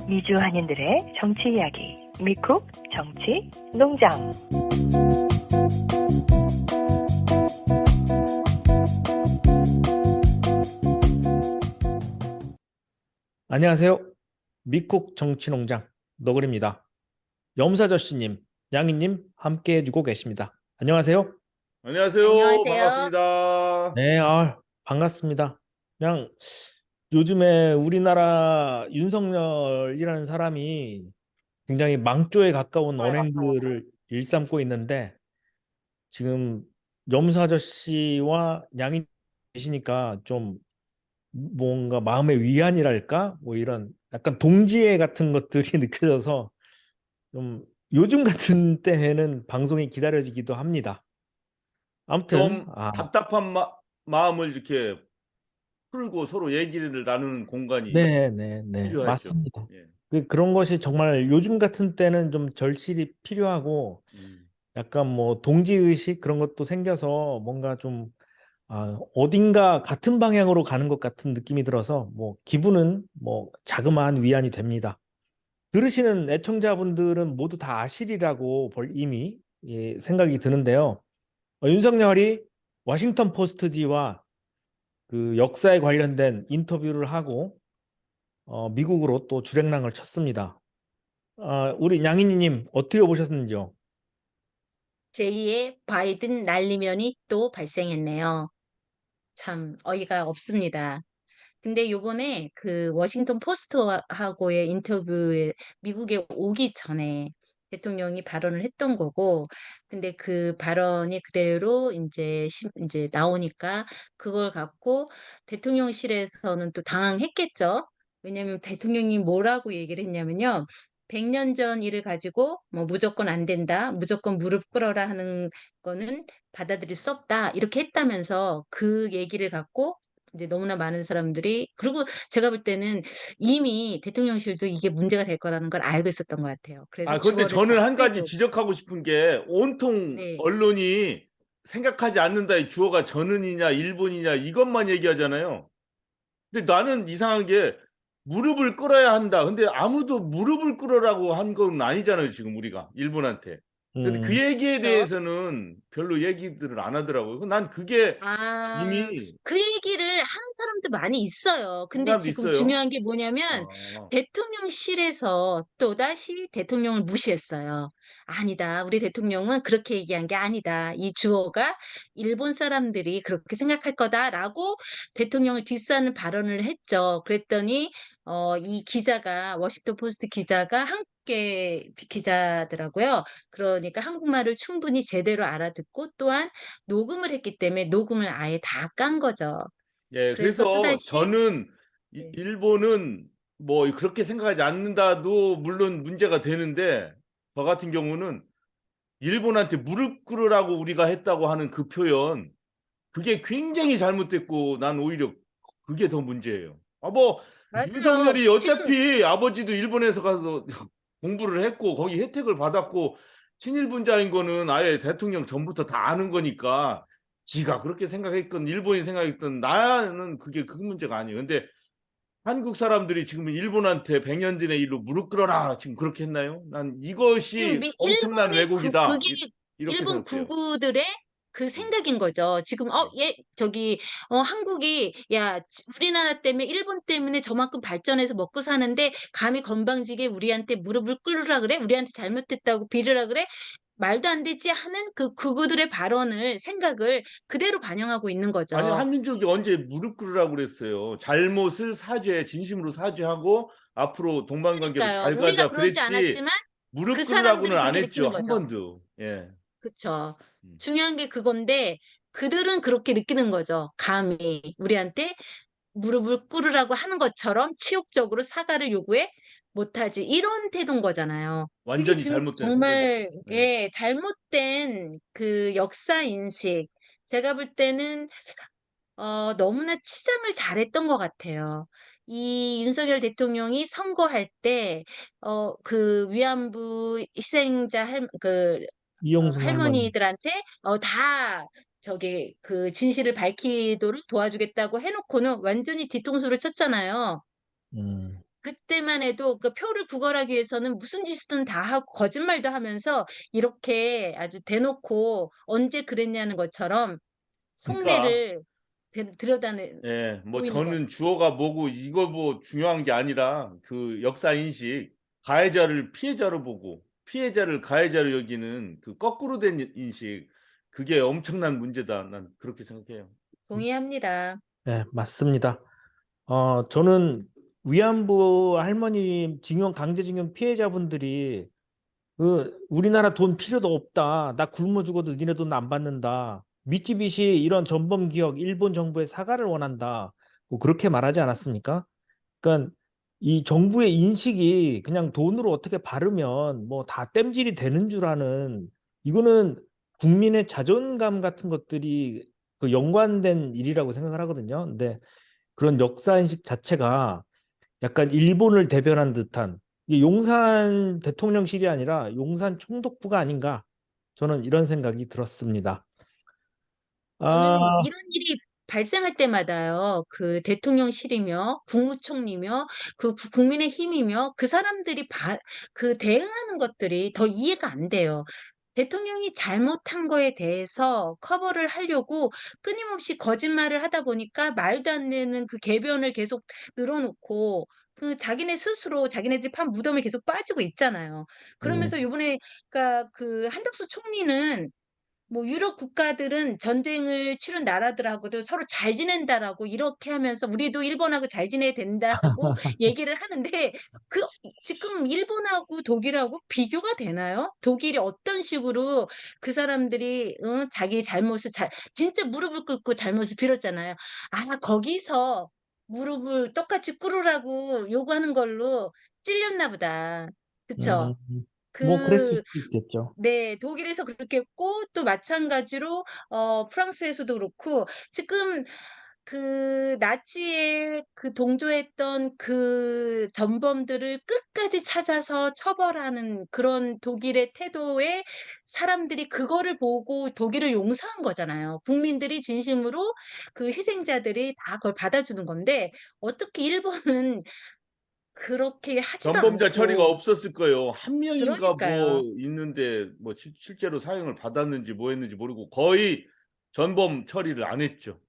미주 한인들의 정치 이야기, 미쿡 정치 농장. 안녕하세요. 미쿡 정치농장 너구리입니다. 염사저씨님, 양이님 함께 해주고 계십니다. 안녕하세요. 안녕하세요. 안녕하세요. 반갑습니다. 네, 반갑습니다. 그냥 요즘에 우리나라 윤석열이라는 사람이 굉장히 망조에 가까운 언행들을 일삼고 있는데 지금 염사저씨와 양이 계시니까 좀 뭔가 마음의 위안이랄까? 뭐 이런 약간 동지애 같은 것들이 느껴져서 좀 요즘 같은 때에는 방송이 기다려지기도 합니다. 아무튼 좀 답답한 마음을 이렇게 풀고 서로 얘기를 나누는 공간이 네, 필요하죠. 맞습니다. 예. 그런 것이 정말 요즘 같은 때는 좀 절실히 필요하고 음. 약간 뭐 동지의식 그런 것도 생겨서 뭔가 좀 어딘가 같은 방향으로 가는 것 같은 느낌이 들어서 뭐 기분은 뭐 자그마한 위안이 됩니다. 들으시는 애청자분들은 모두 다 아시리라고 이미 생각이 드는데요. 윤석열이 워싱턴 포스트지와 그 역사에 관련된 인터뷰를 하고 미국으로 또 주랭랑을 쳤습니다. 우리 양인희님 어떻게 보셨는지요? 제2의 바이든 날리면이 또 발생했네요. 참 어이가 없습니다. 근데 요번에 그 워싱턴 포스트하고의 인터뷰에 미국에 오기 전에 대통령이 발언을 했던 거고, 근데 그 발언이 그대로 이제 나오니까 그걸 갖고 대통령실에서는 또 당황했겠죠. 왜냐하면 대통령이 뭐라고 얘기를 했냐면요. 100년 전 일을 가지고 뭐 무조건 안 된다, 무조건 무릎 꿇어라 하는 거는 받아들일 수 없다. 이렇게 했다면서 그 얘기를 갖고 이제 너무나 많은 사람들이, 그리고 제가 볼 때는 이미 대통령실도 이게 문제가 될 거라는 걸 알고 있었던 것 같아요. 그래서 그런데 주어를 저는 싹 한 가지 빼고. 지적하고 싶은 게 온통 네. 언론이 생각하지 않는다의 주어가 저는이냐 일본이냐 이것만 얘기하잖아요. 근데 나는 이상한 게 무릎을 꿇어야 한다. 근데 아무도 무릎을 꿇으라고 한 건 아니잖아요, 지금 우리가 일본한테. 근데 그 음, 얘기에 그렇죠? 대해서는 별로 얘기들을 안 하더라고요. 난 그게 아, 이미 그 얘기를 하는 사람도 많이 있어요. 한 근데 사람도 지금 있어요. 중요한 게 뭐냐면 아. 대통령실에서 또다시 대통령을 무시했어요. 아니다. 우리 대통령은 그렇게 얘기한 게 아니다. 이 주어가 일본 사람들이 그렇게 생각할 거다라고 대통령을 디스하는 발언을 했죠. 그랬더니 이 기자가, 워싱턴 포스트 기자가 한국계 기자더라고요. 그러니까 한국말을 충분히 제대로 알아듣고 또한 녹음을 했기 때문에 녹음을 아예 다 깐 거죠. 예, 그래서 그래서 또다시. 저는 네. 일본은 뭐 그렇게 생각하지 않는다도 물론 문제가 되는데 저 같은 경우는 일본한테 무릎 꿇으라고 우리가 했다고 하는 그 표현 그게 굉장히 잘못됐고 난 오히려 그게 더 문제예요. 뭐 맞아요. 윤석열이 지금. 어차피 아버지도 일본에서 가서 공부를 했고 거기 혜택을 받았고 친일분자인 거는 아예 대통령 전부터 다 아는 거니까 지가 그렇게 생각했건 일본이 생각했건 나는 그게 그 문제가 아니에요. 근데 한국 사람들이 지금 일본한테 100년 전의 일로 무릎 꿇어라 지금 그렇게 했나요? 난 지금 이것이 엄청난 일본의 왜곡이다. 그게 이렇게 일본 생각해요. 구구들의 그 음. 생각인 거죠. 지금 음. 저기 한국이 야 우리나라 때문에 일본 때문에 저만큼 발전해서 먹고 사는데 감히 건방지게 우리한테 무릎을 꿇으라 그래? 우리한테 잘못됐다고 빌으라 그래? 말도 안 되지 하는 그 그구들의 발언을 생각을 그대로 반영하고 있는 아니 거죠. 한민족이 언제 무릎 꿇으라고 그랬어요. 잘못을 진심으로 사죄하고 앞으로 동반 관계로 그러니까요. 잘 우리가 가자 그러지 그랬지 않았지만 무릎 그 꿇으라고는 사람들은 안 그렇게 했죠. 느끼는 한 거죠. 번도. 예. 그쵸. 음. 중요한 게 그건데 그들은 그렇게 느끼는 거죠. 감히 우리한테 무릎을 꿇으라고 하는 것처럼 치욕적으로 사과를 요구해 못하지. 이런 태도인 거잖아요. 이게 완전히 지금 잘못된 생각이죠. 정말 예. 잘못된 그 역사 인식. 제가 볼 때는 너무나 치장을 잘했던 것 같아요. 이 윤석열 대통령이 선거할 때 그 위안부 희생자 이용순 할머니. 할머니들한테 다 저기 그 진실을 밝히도록 도와주겠다고 해 놓고는 완전히 뒤통수를 쳤잖아요. 음, 그때만 해도 그 표를 구걸하기 위해서는 무슨 짓이든 다 하고 거짓말도 하면서 이렇게 아주 대놓고 언제 그랬냐는 것처럼 그러니까 속내를 들여다내 예, 뭐 보이는 것 저는 주어가 뭐고 이거 뭐 중요한 게 아니라 그 역사 인식, 가해자를 피해자로 보고 피해자를 가해자로 여기는 그 거꾸로 된 인식, 그게 엄청난 문제다. 난 그렇게 생각해요. 동의합니다. 네, 맞습니다. 저는 위안부 할머니 강제징용 피해자분들이 우리나라 돈 필요도 없다. 나 굶어 죽어도 니네 돈 안 받는다. 미쓰비시 이런 전범 기업 일본 정부의 사과를 원한다. 뭐 그렇게 말하지 않았습니까? 그러니까 이 정부의 인식이 그냥 돈으로 어떻게 바르면 뭐 다 땜질이 되는 줄 아는, 이거는 국민의 자존감 같은 것들이 그 연관된 일이라고 생각을 하거든요. 근데 그런 역사인식 자체가 약간 일본을 대변한 듯한, 이게 용산 대통령실이 아니라 용산 총독부가 아닌가, 저는 이런 생각이 들었습니다. 저는 아, 이런 일이 발생할 때마다요, 그 대통령실이며 국무총리며 그 국민의힘이며 그 사람들이 그 대응하는 것들이 더 이해가 안 돼요. 대통령이 잘못한 거에 대해서 커버를 하려고 끊임없이 거짓말을 하다 보니까 말도 안 되는 그 궤변을 계속 늘어놓고 그 자기네 스스로 자기네들이 판 무덤에 계속 빠지고 있잖아요. 그러면서 요번에 그러니까 그 한덕수 총리는 뭐 유럽 국가들은 전쟁을 치른 나라들하고도 서로 잘 지낸다라고 이렇게 하면서 우리도 일본하고 잘 지내야 된다고 얘기를 하는데 그 지금 일본하고 독일하고 비교가 되나요? 독일이 어떤 식으로 그 사람들이 자기 잘못을 진짜 무릎을 꿇고 잘못을 빌었잖아요. 아, 거기서 무릎을 똑같이 꿇으라고 요구하는 걸로 찔렸나 보다. 음, 그쵸? 뭐 그랬을 그 수도 있겠죠. 네. 독일에서 그렇게 했고 또 마찬가지로 프랑스에서도 그렇고 지금 그 나치에 그 동조했던 그 전범들을 끝까지 찾아서 처벌하는 그런 독일의 태도에 사람들이 그거를 보고 독일을 용서한 거잖아요. 국민들이 진심으로 그 희생자들이 다 그걸 받아주는 건데 어떻게 일본은 그렇게 하지도 전범자 처리가 않고 없었을 거예요. 한 명인가 뭐 그러니까요. 있는데 뭐 실제로 사형을 받았는지 뭐 했는지 모르고 거의 전범 처리를 안 했죠.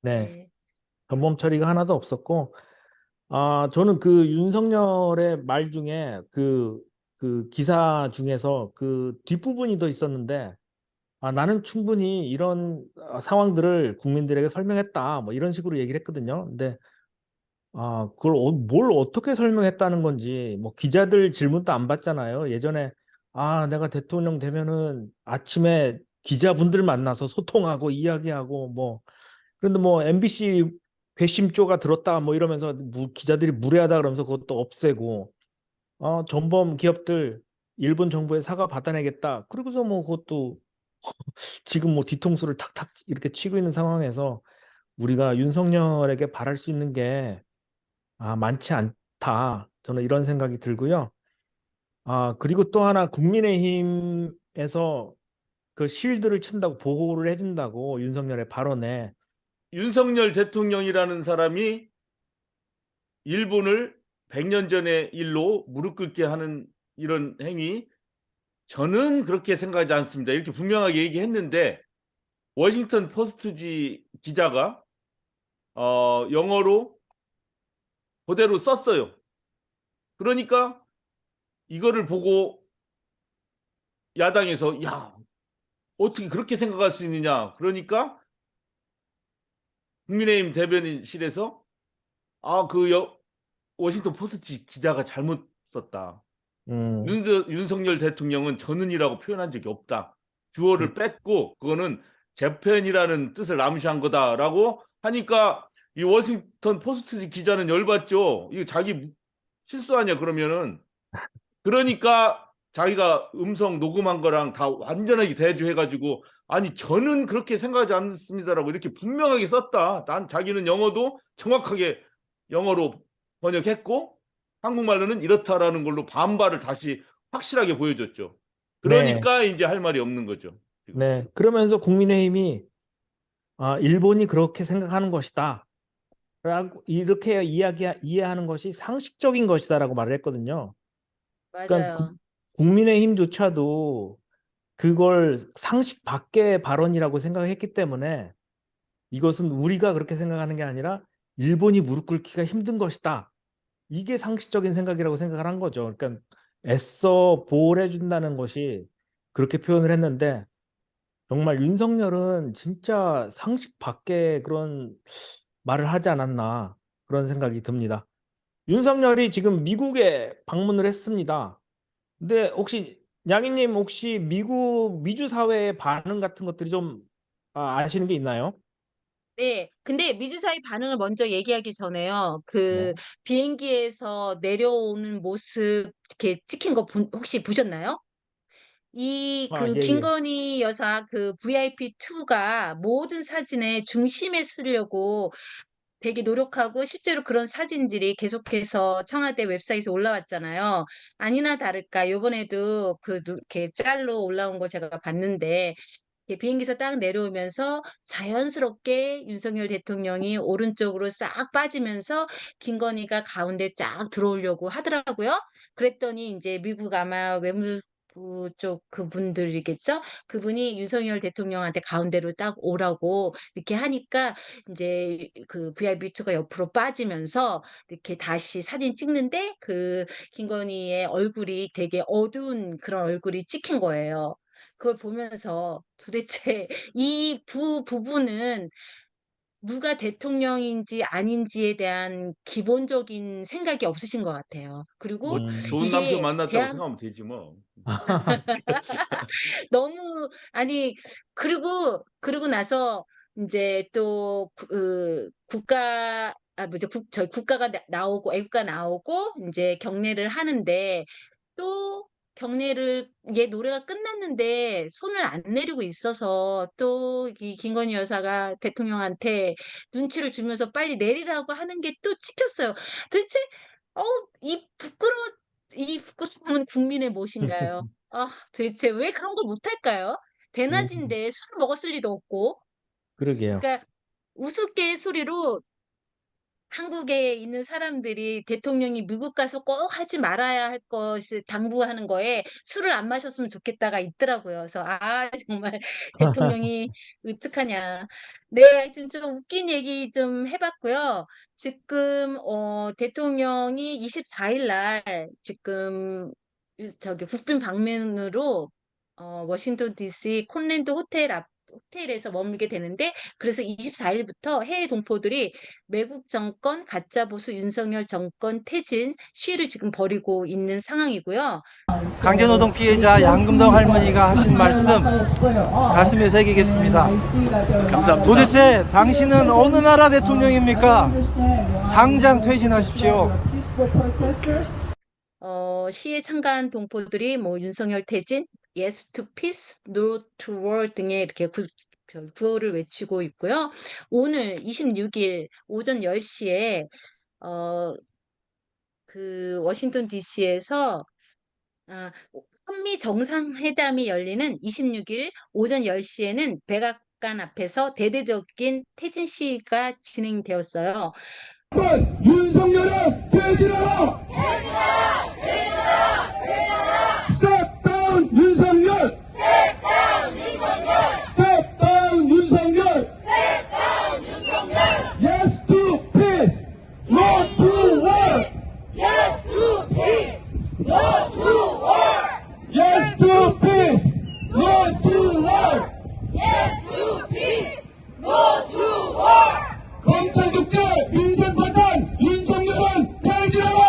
네. 네. 전범 처리가 하나도 없었고, 저는 그 윤석열의 말 중에 그 기사 중에서 그 뒷부분이 더 있었는데, 나는 충분히 이런 상황들을 국민들에게 설명했다. 뭐 이런 식으로 얘기를 했거든요. 근데 그걸 뭘 어떻게 설명했다는 건지, 뭐 기자들 질문도 안 받잖아요. 예전에 내가 대통령 되면은 아침에 기자분들 만나서 소통하고 이야기하고 뭐, 그런데 뭐 MBC 괘씸죄가 들었다 뭐 이러면서 기자들이 무례하다 그러면서 그것도 없애고, 전범 기업들 일본 정부에 사과 받아내겠다. 그러고서 뭐 그것도 지금 뭐 뒤통수를 탁탁 이렇게 치고 있는 상황에서 우리가 윤석열에게 바랄 수 있는 게 많지 않다. 저는 이런 생각이 들고요. 그리고 또 하나, 국민의힘에서 그 실드를 친다고, 보호를 해준다고 윤석열의 발언에. 윤석열 대통령이라는 사람이 일본을 100년 전의 일로 무릎 꿇게 하는 이런 행위, 저는 그렇게 생각하지 않습니다. 이렇게 분명하게 얘기했는데 워싱턴 포스트지 기자가 영어로 그대로 썼어요. 그러니까 이거를 보고 야당에서 야, 어떻게 그렇게 생각할 수 있느냐. 그러니까 국민의힘 대변인실에서 그 워싱턴 포스트 기자가 잘못 썼다. 음, 윤석열 대통령은 전은이라고 표현한 적이 없다. 음, 주어를 뺐고 그거는 재편이라는 뜻을 암시한 거다라고 하니까 이 워싱턴 포스트 기자는 열받죠. 이거 자기 실수하냐 그러면은. 그러니까 자기가 음성 녹음한 거랑 다 완전하게 대조해가지고 아니 저는 그렇게 생각하지 않습니다라고 이렇게 분명하게 썼다. 난 자기는 영어도 정확하게 영어로 번역했고 한국말로는 이렇다라는 걸로 반발을 다시 확실하게 보여줬죠. 네, 그러니까 이제 할 말이 없는 거죠. 지금. 네. 그러면서 국민의힘이 일본이 그렇게 생각하는 것이다 라고 이렇게 이해하는 것이 상식적인 것이다라고 말을 했거든요. 그러니까 맞아요. 국민의힘조차도 그걸 상식 밖의 발언이라고 생각했기 때문에 이것은 우리가 그렇게 생각하는 게 아니라 일본이 무릎 꿇기가 힘든 것이다. 이게 상식적인 생각이라고 생각을 한 거죠. 그러니까 애써 보호를 해준다는 것이 그렇게 표현을 했는데 정말 윤석열은 진짜 상식 밖의 그런 말을 하지 않았나 그런 생각이 듭니다. 윤석열이 지금 미국에 방문을 했습니다. 근데 혹시 양희님 혹시 미국 미주 사회의 반응 같은 것들이 좀 아시는 게 있나요? 네. 근데 미주사의 반응을 먼저 얘기하기 전에요. 네. 비행기에서 내려오는 모습 이렇게 찍힌 거 혹시 보셨나요? 예, 예. 김건희 여사 VIP2가 모든 사진의 중심에 쓰려고 되게 노력하고 실제로 그런 사진들이 계속해서 청와대 웹사이트에 올라왔잖아요. 아니나 다를까 요번에도 이렇게 짤로 올라온 거 제가 봤는데 비행기에서 딱 내려오면서 자연스럽게 윤석열 대통령이 오른쪽으로 싹 빠지면서 김건희가 가운데 쫙 들어오려고 하더라고요. 그랬더니 이제 미국 아마 외무부 쪽 그분들이겠죠? 그분이 윤석열 대통령한테 가운데로 딱 오라고 이렇게 하니까 이제 VIP2가 옆으로 빠지면서 이렇게 다시 사진 찍는데 김건희의 얼굴이 되게 어두운 그런 얼굴이 찍힌 거예요. 그걸 보면서 도대체 이 두 부분은 누가 대통령인지 아닌지에 대한 기본적인 생각이 없으신 것 같아요. 그리고 뭐 음. 좋은 남편 이게 만났다고 대한 생각하면 되지 뭐. 너무 아니 그리고 나서 인제 또 국가 뭐죠? 저희 국가가 나오고 애국가 나오고 인제 경례를 하는데 또 경례를 노래가 끝났는데 손을 안 내리고 있어서 또 이 김건희 여사가 대통령한테 눈치를 주면서 빨리 내리라고 하는 게 또 찍혔어요. 도대체 어우 이 부끄러움은 국민의 몫인가요? 아 도대체 왜 그런 걸 못할까요? 음, 대낮인데 술 먹었을 리도 없고. 그러게요. 그러니까 우스갯소리로 한국에 있는 사람들이 대통령이 미국 가서 꼭 하지 말아야 할 것을 당부하는 거에 술을 안 마셨으면 좋겠다가 있더라고요. 그래서 정말 대통령이 으뜩하냐. 네, 하여튼 좀 웃긴 얘기 좀 해봤고요. 지금 대통령이 24일 날 지금 국빈 방문으로 워싱턴 DC 콘랜드 호텔에서 머물게 되는데 그래서 24일부터 해외 동포들이 외국 정권 가짜 보수 윤석열 정권 퇴진 시위를 지금 벌이고 있는 상황이고요. 강제노동 피해자 양금동 할머니가 하신 말씀 가슴에 새기겠습니다. 감사합니다. 도대체 당신은 어느 나라 대통령입니까? 당장 퇴진하십시오. 시위에 참가한 동포들이 윤석열 퇴진, Yes to Peace, No to War 등의 이렇게 구호를 외치고 있고요. 오늘 26일 오전 10시에 워싱턴 DC에서 한미 정상회담이 열리는 26일 오전 10시에는 백악관 앞에서 대대적인 퇴진 시위가 진행되었어요. 윤석열아 퇴진하라! 퇴진하라! 퇴진하라! 퇴진하라! Step down 윤석열! Step down 윤석열! Step down 윤석열! Step down 윤석열! Yes to peace! No to war! Yes to peace! No to war! Yes to peace! No to war! Yes to peace! No to war! 검찰 독재 민생 파탄 윤석열은 퇴진하라!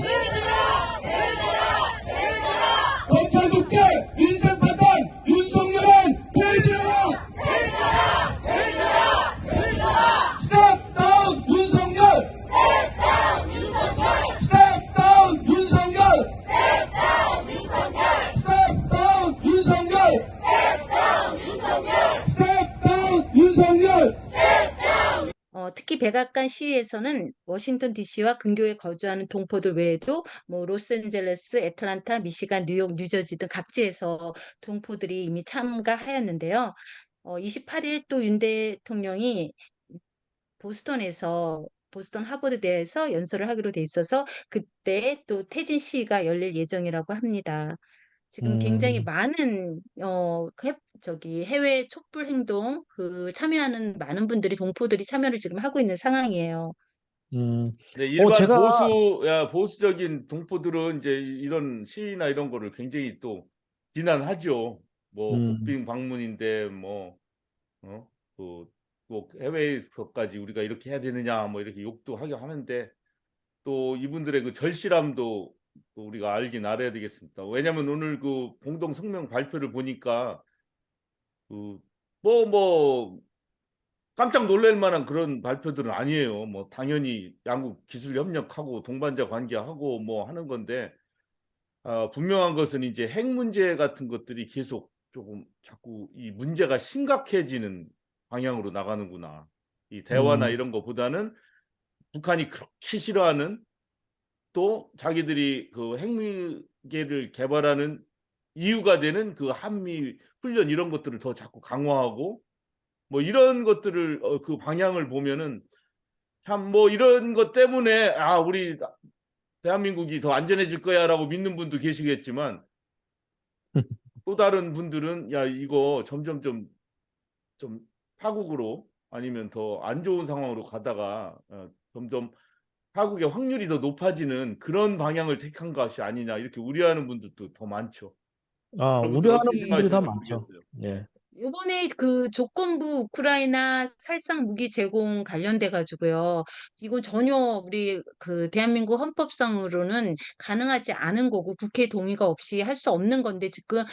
퇴진하라! 퇴진하라! 퇴진하라! 검찰 독재 민생 파탄 윤석열은 퇴진하라! 퇴진하라! 퇴진하라! 퇴진하라! Step down 윤석열! Step down 윤석열! Step down 윤석열! Step down 윤석열! Step down 윤석열! Step down 윤석열! Step down 윤석열! 특히 백악관 시위에서는 워싱턴 DC와 근교에 거주하는 동포들 외에도 로스앤젤레스, 애틀란타, 미시간, 뉴욕, 뉴저지 등 각지에서 동포들이 이미 참가하였는데요. 28일 또 윤 대통령이 보스턴에서 보스턴 하버드대에서 연설을 하기로 돼 있어서 그때 또 퇴진 시위가 열릴 예정이라고 합니다. 지금 굉장히 음, 많은 해외 촛불 행동 참여하는 많은 분들이 동포들이 참여를 지금 하고 있는 상황이에요. 음. 네, 일반 제가, 보수적인 동포들은 이제 이런 시위나 이런 거를 굉장히 또 비난하죠. 뭐 음, 국빈 방문인데 뭐 어? 또 해외에서까지 우리가 이렇게 해야 되느냐 뭐 이렇게 욕도 하게 하는데 또 이분들의 그 절실함도 또 우리가 알긴 알아야 되겠습니다. 왜냐하면 오늘 그 공동 성명 발표를 보니까 뭐 깜짝 놀랄 만한 그런 발표들은 아니에요. 뭐 당연히 양국 기술 협력하고 동반자 관계하고 뭐 하는 건데 분명한 것은 이제 핵 문제 같은 것들이 계속 조금 자꾸 이 문제가 심각해지는 방향으로 나가는구나. 이 대화나 음, 이런 거보다는 북한이 그렇게 싫어하는 또 자기들이 그 핵무기를 개발하는 이유가 되는 그 한미 훈련 이런 것들을 더 자꾸 강화하고 뭐 이런 것들을 그 방향을 보면은 참 뭐 이런 것 때문에 우리 대한민국이 더 안전해질 거야라고 믿는 분도 계시겠지만 또 다른 분들은 야 이거 점점 좀 파국으로 아니면 더 안 좋은 상황으로 가다가 점점 파국의 확률이 더 높아지는 그런 방향을 택한 것이 아니냐 이렇게 우려하는 분들도 더 많죠. 여러분들 우려하는 어떻게 예. 분들이 더 생각하시는지 많죠. 모르겠어요. 예. 이번에 그 조건부 우크라이나 살상 무기 제공 관련돼 가지고요. 이거 전혀 우리 그 대한민국 헌법상으로는 가능하지 않은 거고 국회 동의가 없이 할 수 없는 건데 지금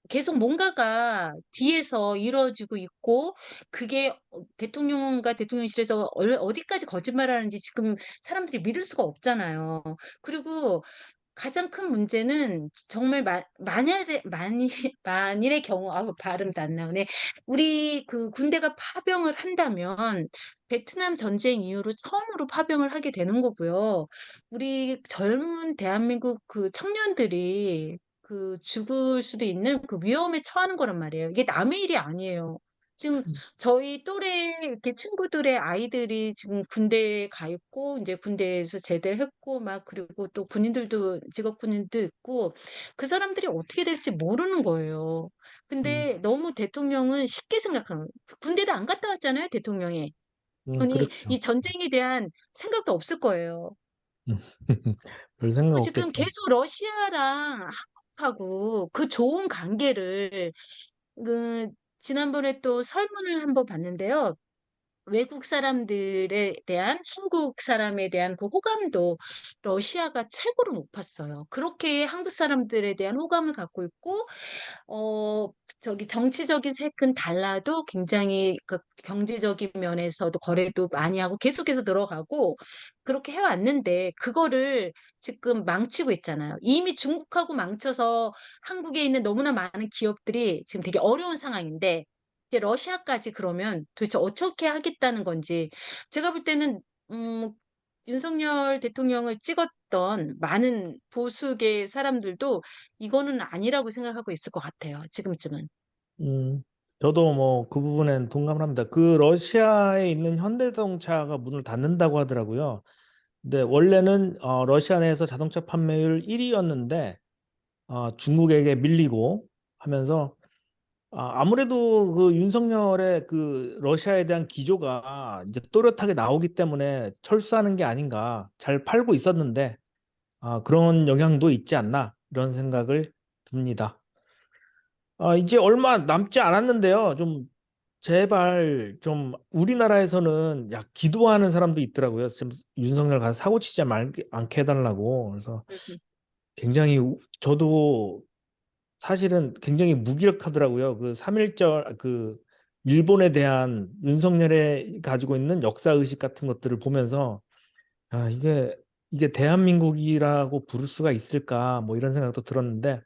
계속 뭔가가 뒤에서 이루어지고 있고 그게 대통령과 대통령실에서 어디까지 거짓말하는지 지금 사람들이 믿을 수가 없잖아요. 그리고 가장 큰 문제는 정말 만일의 경우 발음도 안 나오네. 우리 그 군대가 파병을 한다면 베트남 전쟁 이후로 처음으로 파병을 하게 되는 거고요. 우리 젊은 대한민국 그 청년들이 죽을 수도 있는 그 위험에 처하는 거란 말이에요. 이게 남의 일이 아니에요. 지금 저희 또래 이렇게 친구들의 아이들이 지금 군대에 가 있고 이제 군대에서 제대를 했고 막 그리고 또 군인들도 직업 군인도 있고 그 사람들이 어떻게 될지 모르는 거예요. 음, 근데 너무 대통령은 쉽게 생각하는 군대도 안 갔다 왔잖아요, 대통령이. 아니 그렇죠. 이 전쟁에 대한 생각도 없을 거예요. 음, 별 생각 지금 없겠죠. 계속 러시아랑 한국하고 그 좋은 관계를 그 지난번에 또 설문을 한번 봤는데요. 외국 사람들에 대한 한국 사람에 대한 그 호감도 러시아가 최고로 높았어요. 그렇게 한국 사람들에 대한 호감을 갖고 있고 어, 정치적인 색은 달라도 굉장히 그 경제적인 면에서도 거래도 많이 하고 계속해서 늘어가고 그렇게 해왔는데 그거를 지금 망치고 있잖아요. 이미 중국하고 망쳐서 한국에 있는 너무나 많은 기업들이 지금 되게 어려운 상황인데 이제 러시아까지 그러면 도대체 어떻게 하겠다는 건지 제가 볼 때는 음, 윤석열 대통령을 찍었던 많은 보수계 사람들도 이거는 아니라고 생각하고 있을 것 같아요. 지금쯤은. 음, 저도 뭐 그 부분엔 동감을 합니다. 그 러시아에 있는 현대자동차가 문을 닫는다고 하더라고요. 근데 원래는 러시아 내에서 자동차 판매율 1위였는데 중국에게 밀리고 하면서 아무래도 그 윤석열의 그 러시아에 대한 기조가 이제 또렷하게 나오기 때문에 철수하는 게 아닌가. 잘 팔고 있었는데 그런 영향도 있지 않나 이런 생각을 듭니다. 이제 얼마 남지 않았는데요. 좀 제발 좀 우리나라에서는 기도하는 사람도 있더라고요. 좀 윤석열 가서 사고 치지 않게 해달라고. 그래서 굉장히 저도 사실은 굉장히 무기력하더라고요. 그 3.1절 그 일본에 대한 윤석열의 가지고 있는 역사 의식 같은 것들을 보면서 이게 대한민국이라고 부를 수가 있을까 뭐 이런 생각도 들었는데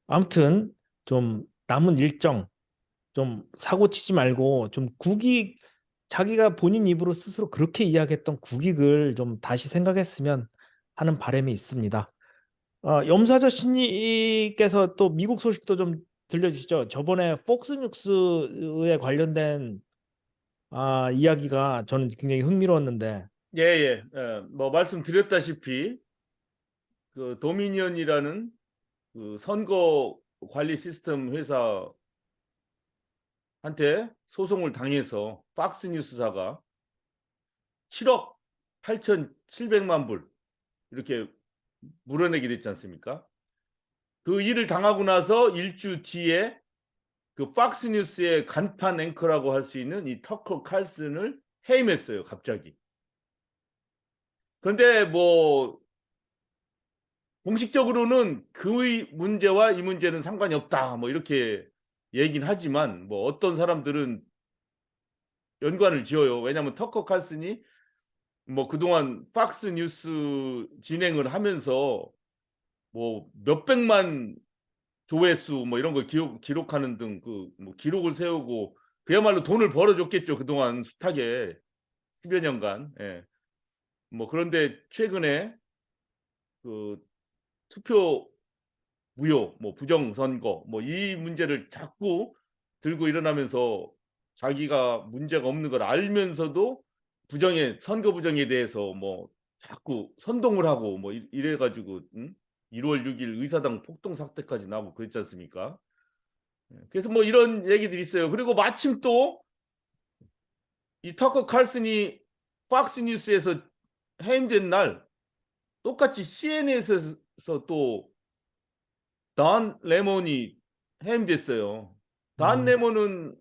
아무튼 좀 남은 일정 좀 사고 치지 말고 좀 국익 자기가 본인 입으로 스스로 그렇게 이야기했던 국익을 좀 다시 생각했으면 하는 바람이 있습니다. 염사저 신님께서 또 미국 소식도 좀 들려주시죠. 저번에 폭스뉴스에 관련된 이야기가 저는 굉장히 흥미로웠는데. 예, 예. 뭐 말씀드렸다시피 그 도미니언이라는 그 선거 관리 시스템 회사한테 소송을 당해서 팍스뉴스사가 7억 8,700만 불 이렇게 물어내게 됐지 않습니까? 그 일을 당하고 나서 일주 뒤에 그 팍스뉴스의 간판 앵커라고 할 수 있는 이 터커 칼슨을 해임했어요, 갑자기. 그런데 뭐 공식적으로는 그 문제와 이 문제는 상관이 없다, 뭐 이렇게 얘긴 하지만 뭐 어떤 사람들은 연관을 지어요. 왜냐하면 터커 칼슨이 뭐 그동안 팍스뉴스 진행을 하면서 뭐 몇백만 조회수 뭐 이런 걸 기록하는 등 그 뭐 기록을 세우고 그야말로 돈을 벌어줬겠죠. 그동안 숱하게 10여 년간. 예. 뭐 그런데 최근에 그 투표 무효, 뭐 부정선거, 뭐 이 문제를 자꾸 들고 일어나면서 자기가 문제가 없는 걸 알면서도 선거 부정에 대해서 뭐 자꾸 선동을 하고 뭐 이래가지고 1월 6일 의사당 폭동 사태까지 나고 그랬지 않습니까? 그래서 뭐 이런 얘기들이 있어요. 그리고 마침 또 이 터커 칼슨이 팍스뉴스에서 해임된 날 똑같이 CNN에서 또 단 레몬이 해임됐어요. 단 레몬은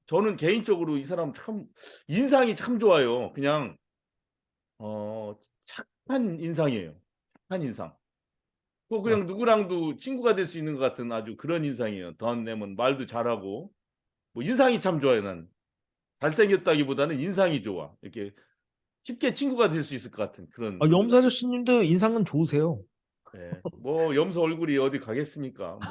저는 개인적으로 이 사람 참 인상이 참 좋아요. 그냥 착한 인상이에요. 착한 인상. 그냥 누구랑도 친구가 될 수 있는 것 같은 아주 그런 인상이에요. 단 레몬 말도 잘하고 뭐 인상이 참 좋아요. 난 잘생겼다기보다는 인상이 좋아. 이렇게 쉽게 친구가 될 수 있을 것 같은 그런. 염소 아저씨님도 인상은 좋으세요. 네. 뭐 염소 얼굴이 어디 가겠습니까? 뭐.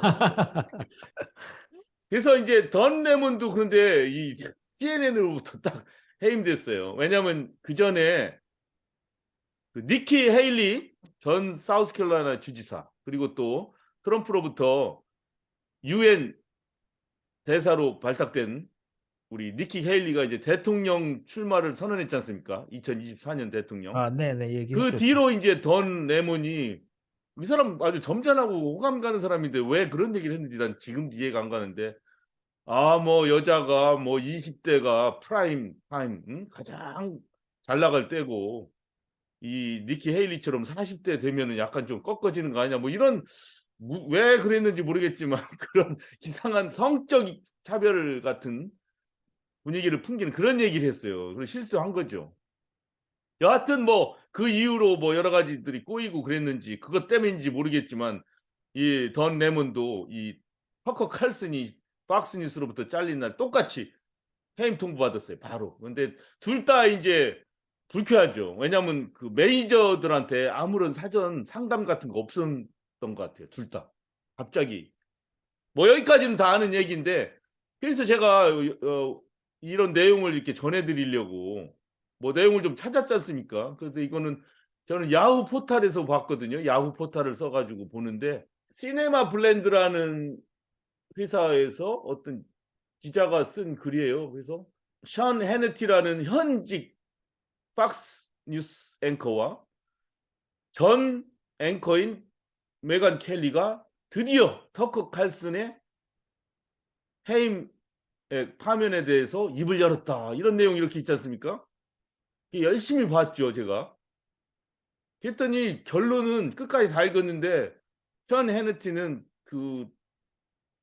그래서 이제 던 레몬도 그런데 이 CNN으로부터 딱 해임됐어요. 왜냐하면 그 전에 그 니키 헤일리 전 사우스캐롤라이나 주지사 그리고 또 트럼프로부터 UN 대사로 발탁된 우리 니키 헤일리가 이제 대통령 출마를 선언했지 않습니까? 2024년 대통령. 네네, 얘기해 그 주셨죠. 뒤로 이제 던 레몬이 이 사람 아주 점잖하고 호감 가는 사람인데 왜 그런 얘기를 했는지 난 지금 이해가 안 가는데 뭐 여자가 뭐 20대가 프라임 타임 가장 잘 나갈 때고 이 니키 헤일리처럼 40대 되면은 약간 좀 꺾어지는 거 아니냐 뭐 이런 왜 그랬는지 모르겠지만 그런 이상한 성적 차별 같은 분위기를 풍기는 그런 얘기를 했어요. 그래서 실수한 거죠. 여하튼 뭐 그 이후로 뭐 여러 가지들이 꼬이고 그랬는지 그것 때문인지 모르겠지만 이 던 레몬도 이 터커 칼슨이 팍스뉴스로부터 잘린 날 똑같이 해임 통보받았어요. 바로. 근데 둘 다 이제 불쾌하죠. 왜냐하면 그 매니저들한테 아무런 사전 상담 같은 거 없었던 것 같아요. 둘 다. 갑자기. 뭐 여기까지는 다 아는 얘기인데 그래서 제가 이런 내용을 이렇게 전해드리려고 뭐 내용을 좀 찾았지 않습니까? 그래서 이거는 저는 야후 포탈에서 봤거든요. 야후 포탈을 써가지고 보는데 시네마 블렌드라는 회사에서 어떤 기자가 쓴 글이에요. 그래서 션 해너티라는 현직 팍스 뉴스 앵커와 전 앵커인 메간 켈리가 드디어 터커 칼슨의 해임 파면에 대해서 입을 열었다. 이런 내용이 이렇게 있지 않습니까? 열심히 봤죠, 제가. 그랬더니 결론은 끝까지 다 읽었는데 션 해너티는 그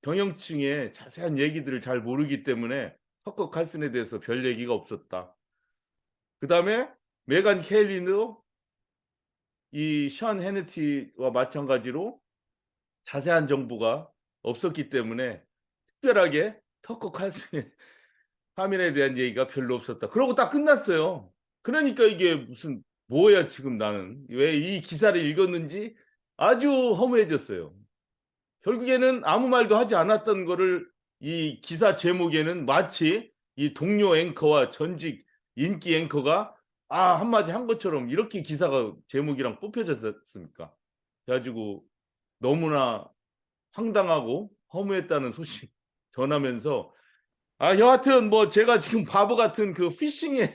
경영층의 자세한 얘기들을 잘 모르기 때문에 터커 칼슨에 대해서 별 얘기가 없었다. 그 다음에 메간 켈리도 이 션 해너티와 마찬가지로 자세한 정보가 없었기 때문에 특별하게 터커 칼슨의 파면에 대한 얘기가 별로 없었다. 그러고 딱 끝났어요. 그러니까 이게 무슨 뭐야 지금 나는 왜 이 기사를 읽었는지 아주 허무해졌어요. 결국에는 아무 말도 하지 않았던 거를 이 기사 제목에는 마치 이 동료 앵커와 전직 인기 앵커가 한마디 한 것처럼 이렇게 기사가 제목이랑 뽑혀졌습니까? 그래가지고 너무나 황당하고 허무했다는 소식 전하면서 여하튼 뭐 제가 지금 바보 같은 그 피싱에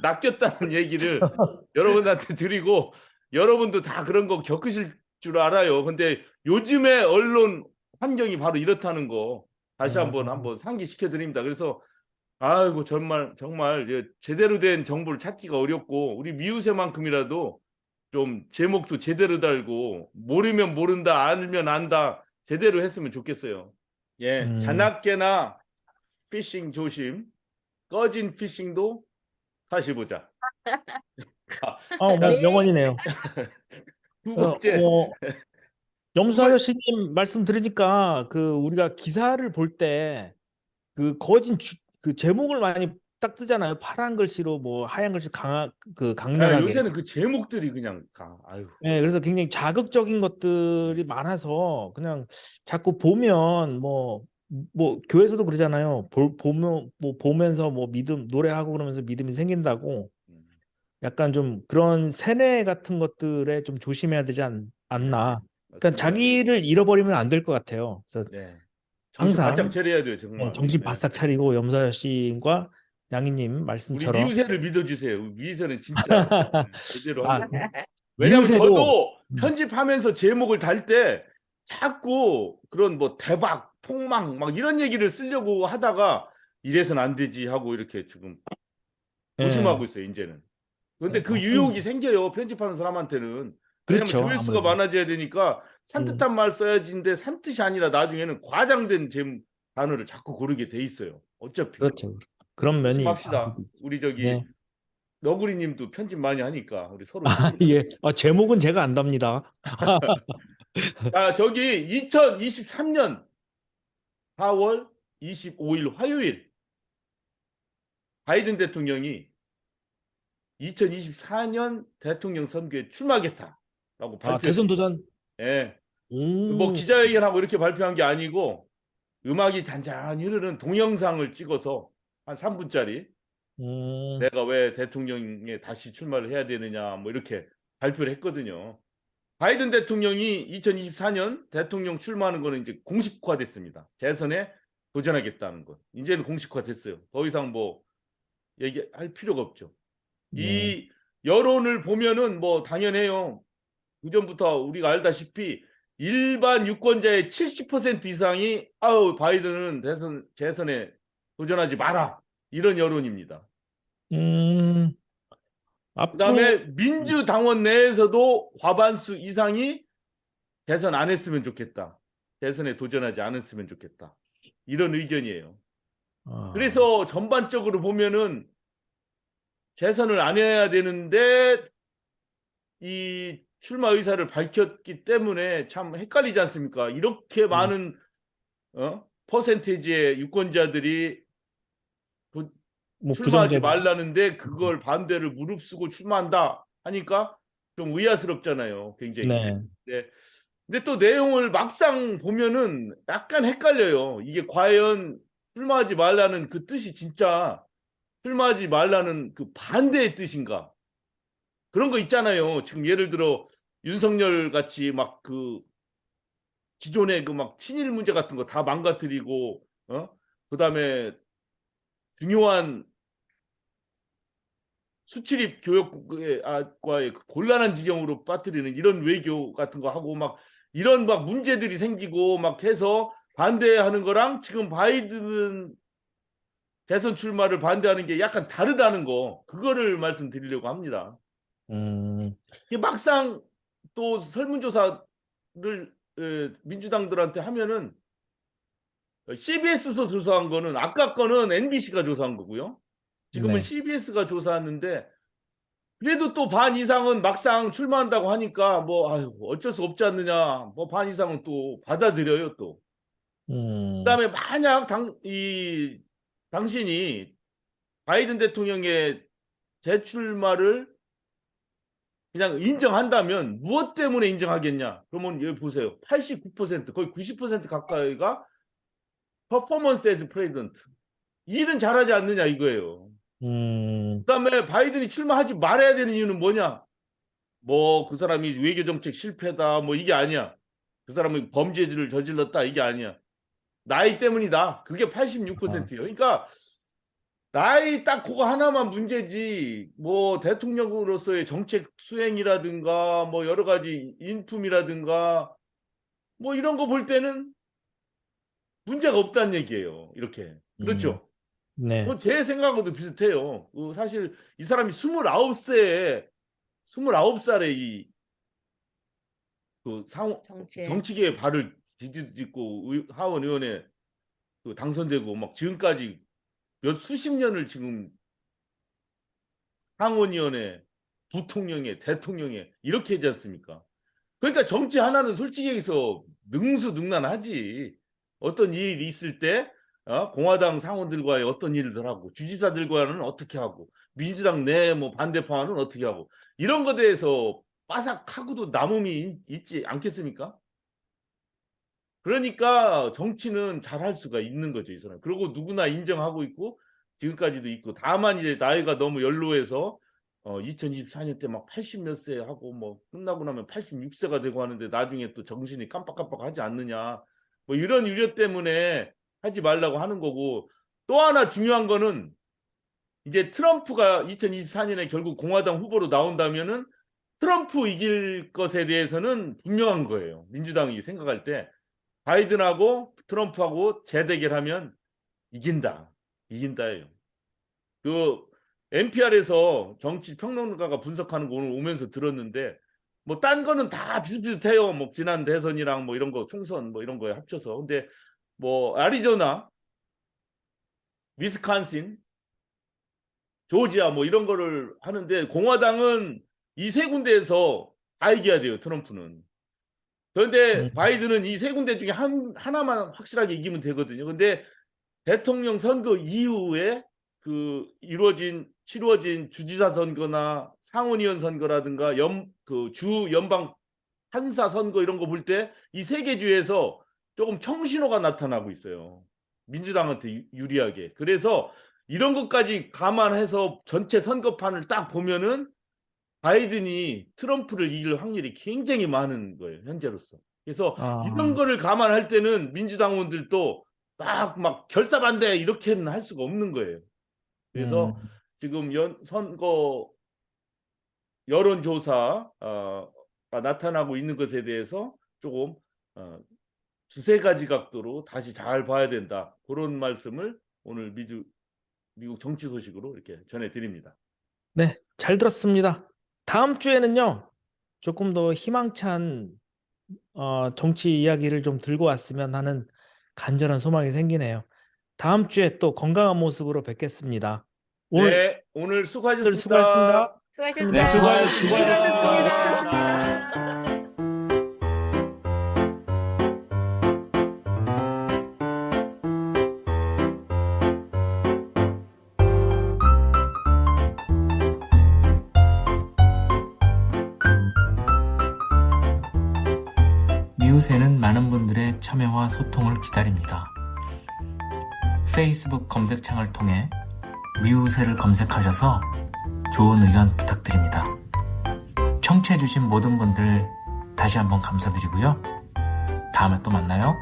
낚였다는 얘기를 여러분한테 드리고 여러분도 다 그런 거 겪으실 줄 알아요. 근데 요즘의 언론 환경이 바로 이렇다는 거 다시 한번 상기시켜 드립니다. 그래서 아이고 정말 제대로 된 정보를 찾기가 어렵고 우리 미우새만큼이라도 좀 제목도 제대로 달고 모르면 모른다, 알면 안다 제대로 했으면 좋겠어요. 예, 자나깨나 피싱 조심, 꺼진 피싱도 다시 보자. 뭐 네. 명언이네요. 두 번째, 염수 번- 아저씨님 말씀 들으니까 그 우리가 기사를 볼 때 그 그 제목을 많이 딱 뜨잖아요. 파란 글씨로 뭐 하얀 글씨 강렬하게. 요새는 그 제목들이 그냥 아유. 네, 그래서 굉장히 자극적인 것들이 많아서 그냥 자꾸 보면 뭐 교회에서도 그러잖아요. 보면서 뭐 믿음 노래하고 그러면서 믿음이 생긴다고. 약간 좀 그런 세뇌 같은 것들에 좀 조심해야 되지 않나. 그러니까 맞습니다. 자기를 잃어버리면 안 될 것 같아요. 그래서 네. 정신 항상 바짝 차려야 돼요, 정말. 정신 네. 바싹 차리고 염사여 씨과 양희님 우리 말씀처럼 미우새를 믿어주세요. 미우새는 진짜 제대로 아, 하고. 왜냐면 미우새도 저도 편집하면서 제목을 달 때 자꾸 그런 뭐 대박, 폭망 막 이런 얘기를 쓰려고 하다가 이래선 안 되지 하고 이렇게 지금 조심하고 있어요, 이제는. 근데 그 맞습니다. 유혹이 생겨요, 편집하는 사람한테는. 왜냐면 그렇죠, 조회수가 아무래도. 많아져야 되니까 산뜻한 말 써야지인데 산뜻이 아니라 나중에는 과장된 단어를 자꾸 고르게 돼 있어요. 어차피. 그렇죠. 그런 면이 조심합시다. 우리 저기 네. 너구리님도 편집 많이 하니까 우리 서로. 예. 제목은 제가 안답니다. 자, 저기 2023년 4월 25일 화요일 바이든 대통령이 2024년 대통령 선거에 출마하겠다라고 발표했습니다. 대선 도전. 예. 뭐 기자회견하고 이렇게 발표한 게 아니고 음악이 잔잔히 흐르는 동영상을 찍어서 한 3분짜리 내가 왜 대통령에 다시 출마를 해야 되느냐 뭐 이렇게 발표를 했거든요. 바이든 대통령이 2024년 대통령 출마하는 거는 이제 공식화됐습니다. 재선에 도전하겠다는 것. 이제는 공식화됐어요. 더 이상 뭐 얘기할 필요가 없죠. 이 여론을 보면은 뭐 당연해요. 그전부터 우리가 알다시피 일반 유권자의 70% 이상이 바이든은 재선에 도전하지 마라. 이런 여론입니다. 그다음에 민주당원 내에서도 과반수 이상이 재선 안 했으면 좋겠다. 재선에 도전하지 않았으면 좋겠다. 이런 의견이에요. 그래서 전반적으로 보면은 재선을 안 해야 되는데 이 출마 의사를 밝혔기 때문에 참 헷갈리지 않습니까? 이렇게 많은 퍼센테이지의 유권자들이 출마하지 말라는데 그걸 반대를 무릅쓰고 출마한다 하니까 좀 의아스럽잖아요. 굉장히. 네. 근데 또 내용을 막상 보면은 약간 헷갈려요. 이게 과연 출마하지 말라는 그 뜻이 진짜 출마하지 말라는 그 반대의 뜻인가? 그런 거 있잖아요. 지금 예를 들어 윤석열 같이 막 그 기존의 그 막 친일 문제 같은 거 다 망가뜨리고 그다음에 중요한 수출입 교역과의 곤란한 지경으로 빠뜨리는 이런 외교 같은 거 하고 막 이런 막 문제들이 생기고 막 해서 반대하는 거랑 지금 바이든 대선 출마를 반대하는 게 약간 다르다는 거, 그거를 말씀드리려고 합니다. 막상 또 설문조사를 민주당들한테 하면은 CBS에서 조사한 거는 아까 거는 MBC가 조사한 거고요. 지금은 CBS가 조사했는데 그래도 또 반 이상은 막상 출마한다고 하니까 뭐 어쩔 수 없지 않느냐. 뭐 반 이상은 또 받아들여요 또. 그다음에 만약 당신이 바이든 대통령의 재출마를 그냥 인정한다면 무엇 때문에 인정하겠냐? 그러면 여기 보세요. 89% 거의 90% 가까이가 퍼포먼스 에즈 프레지던트. 일은 잘하지 않느냐 이거예요. 그다음에 바이든이 출마하지 말아야 되는 이유는 뭐냐? 뭐 그 사람이 외교 정책 실패다 뭐 이게 아니야. 그 사람이 범죄를 저질렀다 이게 아니야. 나이 때문이다. 그게 86%예요. 그러니까 나이 딱 그거 하나만 문제지 뭐 대통령으로서의 정책 수행이라든가 뭐 여러 가지 인품이라든가 뭐 이런 거 볼 때는 문제가 없다는 얘기예요. 이렇게. 그렇죠? 네. 뭐 제 생각하고도 비슷해요. 사실 이 사람이 29살에 이 정치에. 정치계의 발을 디딛고 하원 의원에 당선되고 막 지금까지 수십 년을 지금 상원의원에 부통령에 대통령에 이렇게 하지 않습니까? 그러니까 정치 하나는 솔직히 얘기해서 능수능란하지. 어떤 일이 있을 때 공화당 상원들과의 어떤 일들 하고 주지사들과는 어떻게 하고 민주당 내 뭐 반대파와는 어떻게 하고 이런 것에 대해서 빠삭하고도 남음이 있지 않겠습니까? 그러니까 정치는 잘할 수가 있는 거죠, 이 사람. 그리고 누구나 인정하고 있고 지금까지도 있고 다만 이제 나이가 너무 연로해서 2024년 때 막 80몇 세 하고 뭐 끝나고 나면 86세가 되고 하는데 나중에 또 정신이 깜빡깜빡하지 않느냐 뭐 이런 우려 때문에 하지 말라고 하는 거고 또 하나 중요한 거는 이제 트럼프가 2024년에 결국 공화당 후보로 나온다면은 트럼프 이길 것에 대해서는 분명한 거예요. 민주당이 생각할 때 바이든하고 트럼프하고 재대결하면 이긴다예요. NPR에서 정치 평론가가 분석하는 거 오늘 오면서 들었는데 뭐 딴 거는 다 비슷비슷해요. 뭐 지난 대선이랑 뭐 이런 거 총선 뭐 이런 거에 합쳐서. 근데 뭐 애리조나, 위스콘신, 조지아 뭐 이런 거를 하는데 공화당은 이 세 군데에서 다 이겨야 돼요. 트럼프는. 그런데 바이든은 이 세 군데 중에 하나만 확실하게 이기면 되거든요. 근데 대통령 선거 이후에 치루어진 주지사 선거나 상원의원 선거라든가 주 연방 판사 선거 이런 거 볼 때 이 세 개 주에서 조금 청신호가 나타나고 있어요. 민주당한테 유리하게. 그래서 이런 것까지 감안해서 전체 선거판을 딱 보면은 바이든이 트럼프를 이길 확률이 굉장히 많은 거예요. 현재로서. 그래서 이런 거를 감안할 때는 민주당원들도 막 결사반대 이렇게는 할 수가 없는 거예요. 그래서 지금 선거 여론조사가 나타나고 있는 것에 대해서 조금 두세 가지 각도로 다시 잘 봐야 된다. 그런 말씀을 오늘 미국 정치 소식으로 이렇게 전해드립니다. 네, 잘 들었습니다. 다음 주에는요, 조금 더 희망찬 정치 이야기를 좀 들고 왔으면 하는 간절한 소망이 생기네요. 다음 주에 또 건강한 모습으로 뵙겠습니다. 오늘 수고하셨습니다. 수고하셨습니다. 수고하셨어요. 네, 수고하셨습니다. 미우새는 많은 분들의 참여와 소통을 기다립니다. 페이스북 검색창을 통해 미우새를 검색하셔서 좋은 의견 부탁드립니다. 청취해주신 모든 분들 다시 한번 감사드리고요. 다음에 또 만나요.